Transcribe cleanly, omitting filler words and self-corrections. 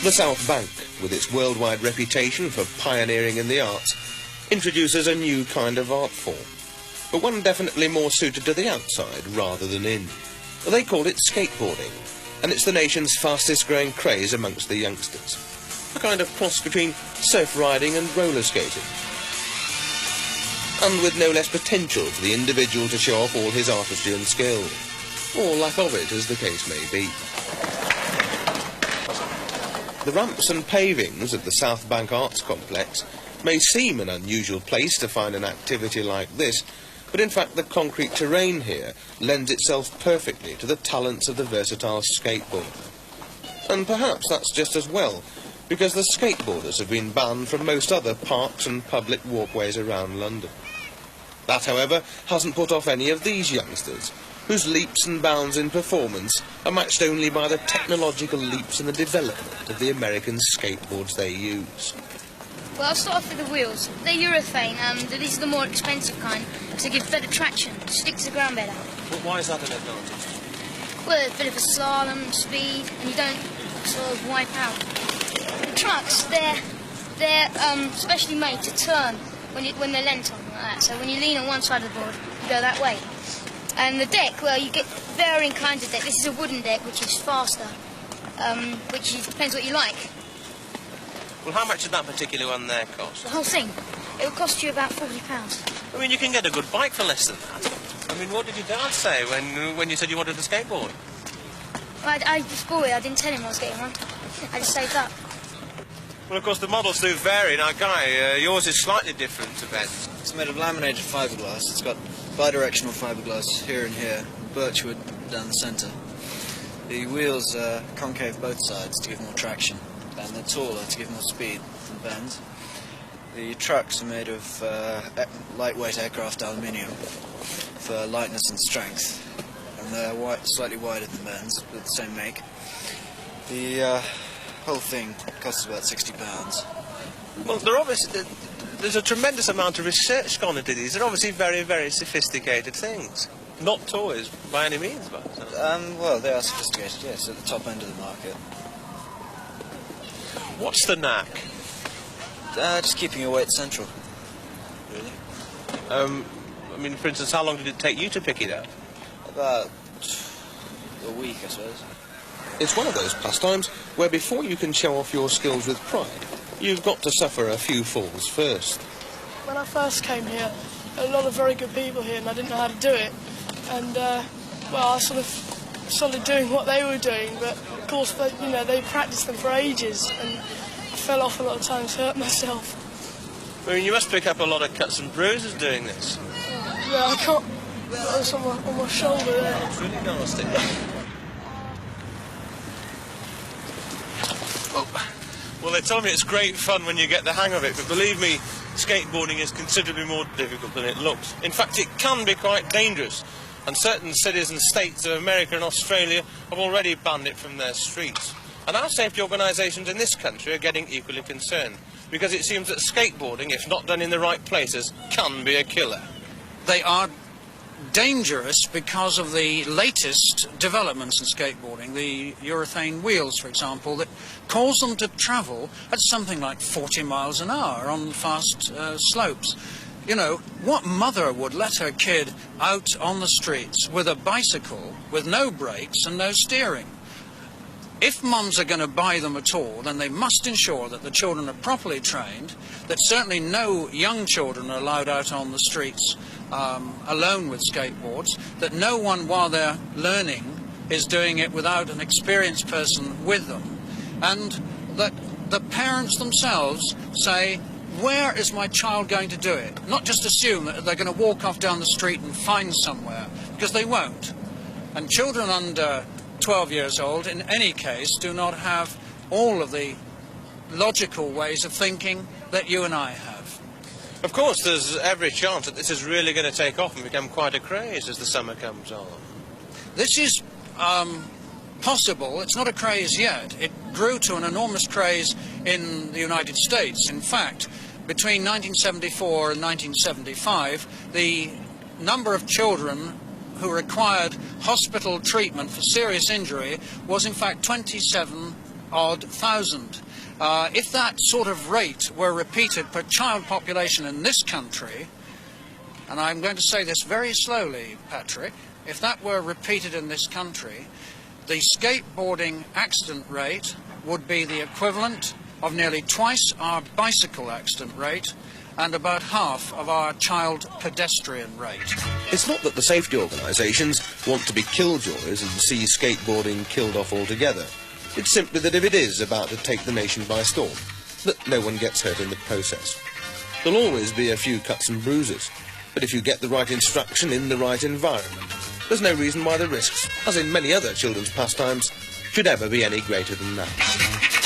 The Southbank, with its worldwide reputation for pioneering in the arts, introduces a new kind of art form, but one definitely more suited to the outside rather than in. They call it skateboarding, and it's the nation's fastest growing craze amongst the youngsters. A kind of cross between surf riding and roller skating. And with no less potential for the individual to show off all his artistry and skill, or lack of it as the case may be. The ramps and pavings of the Southbank Arts Complex may seem an unusual place to find an activity like this, but in fact the concrete terrain here lends itself perfectly to the talents of the versatile skateboarder. And perhaps that's just as well, because the skateboarders have been banned from most other parks and public walkways around London. That, however, hasn't put off any of these youngsters, whose leaps and bounds in performance are matched only by the technological leaps in the development of the American skateboards they use. Well, I'll start off with the wheels. They're urethane, and these are the more expensive kind, to give better traction, stick to the ground better. But why is that an advantage? Well, a bit of a slalom, speed, and you don't sort of wipe out. The trucks, they're specially made to turn when they're leant on like that. So when you lean on one side of the board, you go that way. And the deck, well, you get varying kinds of deck. This is a wooden deck, which is faster, depends what you like. Well, how much did that particular one there cost? The whole thing, it will cost you about £40. I mean, you can get a good bike for less than that. I mean, what did your dad say when you said you wanted a skateboard? I was bored, I didn't tell him I was getting one. I just saved up. Well, of course, the models do vary. Now, Guy, yours is slightly different to Ben's. It's made of laminated fiberglass. It's got bidirectional fiberglass here and here, birchwood down the centre. The wheels are concave both sides to give more traction, and they're taller to give more speed than Ben's. The trucks are made of lightweight aircraft aluminium for lightness and strength, and they're slightly wider than Ben's, with the same make. The whole thing costs about £60. Well, there's a tremendous amount of research gone into these. They're obviously very, very sophisticated things. Not toys by any means, but... Well, they are sophisticated, yes, at the top end of the market. What's the knack? Just keeping your weight central, really. I mean, for instance, how long did it take you to pick it up? About a week, I suppose. It's one of those pastimes where before you can show off your skills with pride, you've got to suffer a few falls first. When I first came here, a lot of very good people here, and I didn't know how to do it. And, well, I sort of started doing what they were doing, but of course, they practiced them for ages, and I fell off a lot of times, hurt myself. I mean, you must pick up a lot of cuts and bruises doing this. Yeah, I can't. It's on my shoulder there. It's really nasty. Well, they tell me it's great fun when you get the hang of it, but believe me, skateboarding is considerably more difficult than it looks. In fact, it can be quite dangerous, and certain cities and states of America and Australia have already banned it from their streets. And our safety organisations in this country are getting equally concerned, because it seems that skateboarding, if not done in the right places, can be a killer. They are dangerous because of the latest developments in skateboarding, the urethane wheels, for example, that cause them to travel at something like 40 miles an hour on fast slopes. You know, what mother would let her kid out on the streets with a bicycle with no brakes and no steering? If mums are going to buy them at all, then they must ensure that the children are properly trained, that certainly no young children are allowed out on the streets alone with skateboards, that no one while they're learning is doing it without an experienced person with them, and that the parents themselves say, where is my child going to do it? Not just assume that they're going to walk off down the street and find somewhere, because they won't. And children under 12 years old, in any case, do not have all of the logical ways of thinking that you and I have. Of course, there's every chance that this is really going to take off and become quite a craze as the summer comes on. This is possible. It's not a craze yet. It grew to an enormous craze in the United States. In fact, between 1974 and 1975, the number of children who required hospital treatment for serious injury was in fact 27 odd thousand. If that sort of rate were repeated per child population in this country, and I'm going to say this very slowly, Patrick, if that were repeated in this country, the skateboarding accident rate would be the equivalent of nearly twice our bicycle accident rate and about half of our child pedestrian rate. It's not that the safety organisations want to be killjoys and see skateboarding killed off altogether. It's simply that if it is about to take the nation by storm, that no one gets hurt in the process. There'll always be a few cuts and bruises, but if you get the right instruction in the right environment, there's no reason why the risks, as in many other children's pastimes, should ever be any greater than that.